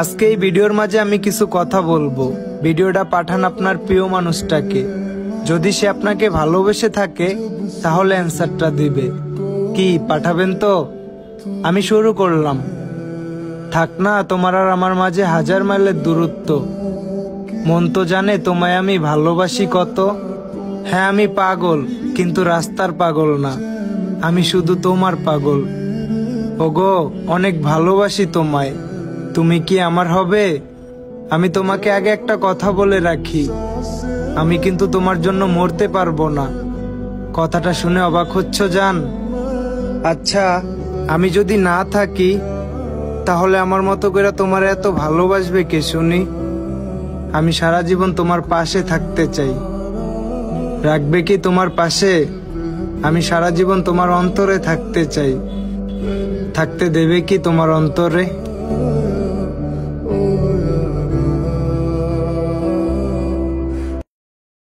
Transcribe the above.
আজকে এই ভিডিওর মাঝে আমি কিছু কথা বলবো। ভিডিওটা পাঠান আপনার প্রিয় মানুষটাকে। যদি সে আপনাকে ভালোবেসে থাকে তাহলে অ্যান্সারটা দিবে। কি পাঠাবেন তো? আমি শুরু করলাম। থাক না তোমার আর আমার মাঝে 1000 মাইলের দূরত্ব। মন তো জানে তোমায় আমি ভালোবাসি কত। হ্যাঁ আমি পাগল, কিন্তু রাস্তার পাগল না, আমি শুধু তোমার পাগল। ওগো অনেক ভালোবাসি তোমায়, তুমি কি আমার হবে? আমি তোমাকে আগে একটা কথা বলে রাখি, আমি কিন্তু তোমার জন্য মরতে পারবো না। কথাটা শুনে অবাক হচ্ছ জান? আচ্ছা আমি যদি না থাকি তাহলে আমার মতো করে তোমার এত ভালোবাসবে কে শুনি? আমি সারা জীবন তোমার পাশে থাকতে চাই। রাখবে কি তোমার পাশে? আমি সারা জীবন তোমার অন্তরে থাকতে চাই। থাকতে দেবে কি তোমার অন্তরে?